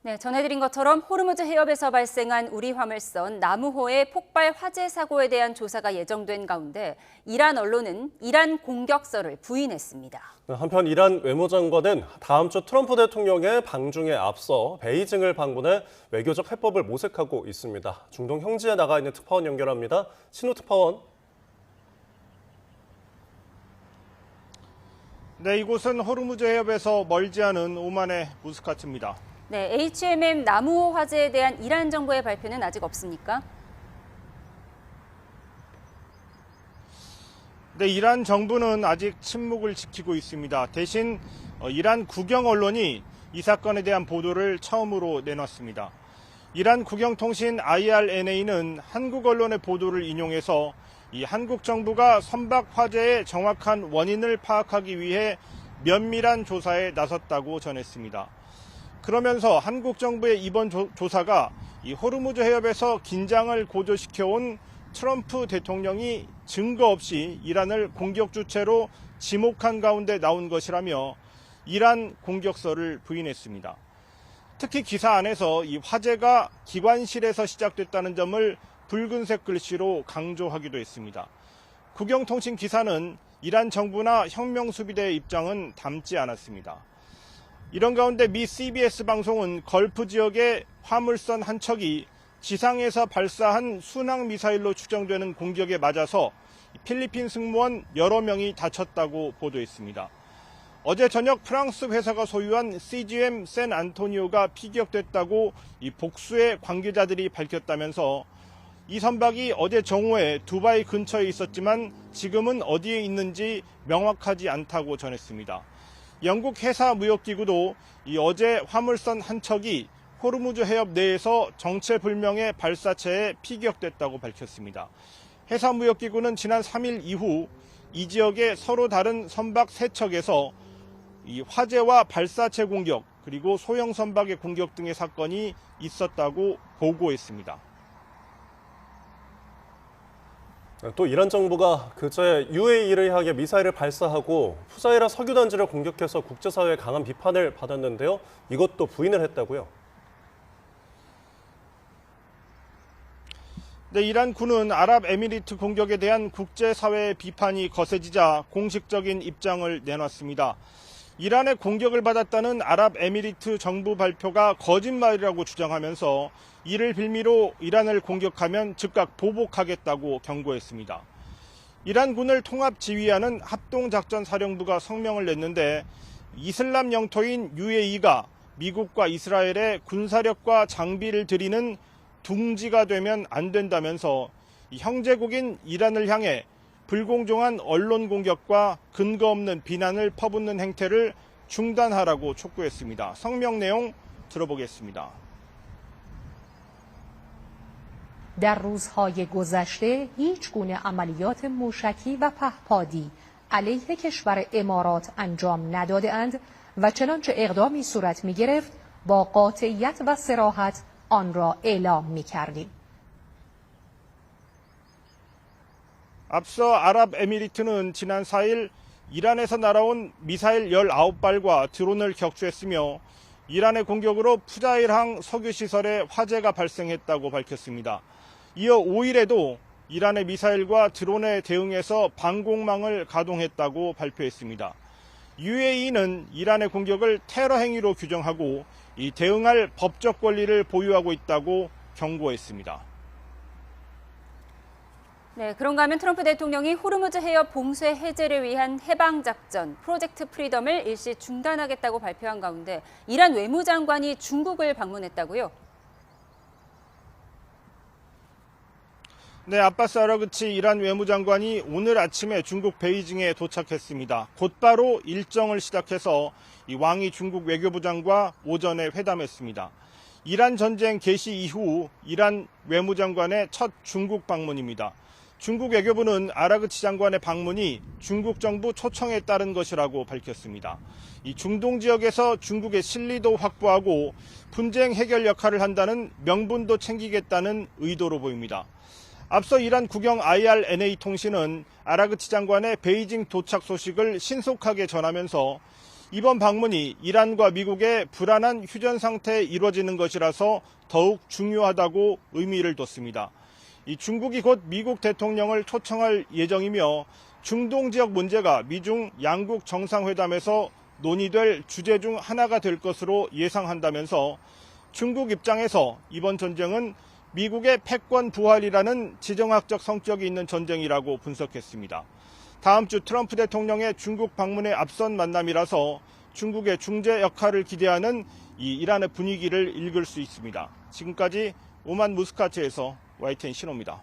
네, 전해드린 것처럼 호르무즈 해협에서 발생한 우리 화물선 나무호의 폭발 화재 사고에 대한 조사가 예정된 가운데 이란 언론은 이란 공격설을 부인했습니다. 한편 이란 외무장관은 다음 주 트럼프 대통령의 방중에 앞서 베이징을 방문해 외교적 해법을 모색하고 있습니다. 중동 형지에 나가 있는 특파원 연결합니다. 신우 특파원. 네, 이곳은 호르무즈 해협에서 멀지 않은 오만의 무스카트입니다. 네, HMM 나무호 화재에 대한 이란 정부의 발표는 아직 없습니까? 네, 이란 정부는 아직 침묵을 지키고 있습니다. 대신 이란 국영 언론이 이 사건에 대한 보도를 처음으로 내놨습니다. 이란 국영통신 IRNA는 한국 언론의 보도를 인용해서 이 한국 정부가 선박 화재의 정확한 원인을 파악하기 위해 면밀한 조사에 나섰다고 전했습니다. 그러면서 한국 정부의 이번 조사가 이 호르무즈 해협에서 긴장을 고조시켜온 트럼프 대통령이 증거 없이 이란을 공격 주체로 지목한 가운데 나온 것이라며 이란 공격설을 부인했습니다. 특히 기사 안에서 이 화재가 기관실에서 시작됐다는 점을 붉은색 글씨로 강조하기도 했습니다. 국영통신 기사는 이란 정부나 혁명수비대의 입장은 담지 않았습니다. 이런 가운데 미 CBS 방송은 걸프 지역의 화물선 한 척이 지상에서 발사한 순항 미사일로 추정되는 공격에 맞아서 필리핀 승무원 여러 명이 다쳤다고 보도했습니다. 어제 저녁 프랑스 회사가 소유한 CGM 샌 안토니오가 피격됐다고 이 복수의 관계자들이 밝혔다면서 이 선박이 어제 정오에 두바이 근처에 있었지만 지금은 어디에 있는지 명확하지 않다고 전했습니다. 영국 해사무역기구도 이 어제 화물선 한 척이 호르무즈 해협 내에서 정체불명의 발사체에 피격됐다고 밝혔습니다. 해사무역기구는 지난 3일 이후 이 지역의 서로 다른 선박 3척에서 이 화재와 발사체 공격 그리고 소형 선박의 공격 등의 사건이 있었다고 보고했습니다. 또 이란 정부가 그제 UAE를 향해 미사일을 발사하고 푸자이라 석유단지를 공격해서 국제사회의 강한 비판을 받았는데요. 이것도 부인을 했다고요? 네, 이란군은 아랍에미리트 공격에 대한 국제사회의 비판이 거세지자 공식적인 입장을 내놨습니다. 이란의 공격을 받았다는 아랍에미리트 정부 발표가 거짓말이라고 주장하면서 이를 빌미로 이란을 공격하면 즉각 보복하겠다고 경고했습니다. 이란군을 통합지휘하는 합동작전사령부가 성명을 냈는데 이슬람 영토인 UAE가 미국과 이스라엘의 군사력과 장비를 들이는 둥지가 되면 안 된다면서 형제국인 이란을 향해 불공정한 언론 공격과 근거 없는 비난을 퍼붓는 행태를 중단하라고 촉구했습니다. 성명 내용 들어보겠습니다. در روزهای گذشته هیچ گونه عملیات موشکی و پهپادی علیه کشور امارات انجام نداده‌اند و چنانچه اقدامی صورت می‌گرفت با قاطعیت و صراحت آن را اعلام می‌کردیم. 앞서 아랍에미리트는 지난 4일 이란에서 날아온 미사일 19발과 드론을 격추했으며 이란의 공격으로 푸자일항 석유시설에 화재가 발생했다고 밝혔습니다. 이어 5일에도 이란의 미사일과 드론에 대응해서 방공망을 가동했다고 발표했습니다. UAE는 이란의 공격을 테러 행위로 규정하고 이 대응할 법적 권리를 보유하고 있다고 경고했습니다. 네, 그런가 하면 트럼프 대통령이 호르무즈 해협 봉쇄 해제를 위한 해방작전 프로젝트 프리덤을 일시 중단하겠다고 발표한 가운데 이란 외무장관이 중국을 방문했다고요? 네, 아바스 아라그치 이란 외무장관이 오늘 아침에 중국 베이징에 도착했습니다. 곧바로 일정을 시작해서 이 왕이 중국 외교부장과 오전에 회담했습니다. 이란 전쟁 개시 이후 이란 외무장관의 첫 중국 방문입니다. 중국 외교부는 아라그치 장관의 방문이 중국 정부 초청에 따른 것이라고 밝혔습니다. 이 중동 지역에서 중국의 실리도 확보하고 분쟁 해결 역할을 한다는 명분도 챙기겠다는 의도로 보입니다. 앞서 이란 국영 IRNA 통신은 아라그치 장관의 베이징 도착 소식을 신속하게 전하면서 이번 방문이 이란과 미국의 불안한 휴전 상태에 이루어지는 것이라서 더욱 중요하다고 의미를 뒀습니다. 이 중국이 곧 미국 대통령을 초청할 예정이며 중동 지역 문제가 미중 양국 정상회담에서 논의될 주제 중 하나가 될 것으로 예상한다면서 중국 입장에서 이번 전쟁은 미국의 패권 부활이라는 지정학적 성격이 있는 전쟁이라고 분석했습니다. 다음 주 트럼프 대통령의 중국 방문에 앞선 만남이라서 중국의 중재 역할을 기대하는 이 이란의 분위기를 읽을 수 있습니다. 지금까지 오만 무스카트에서 YTN 신호입니다.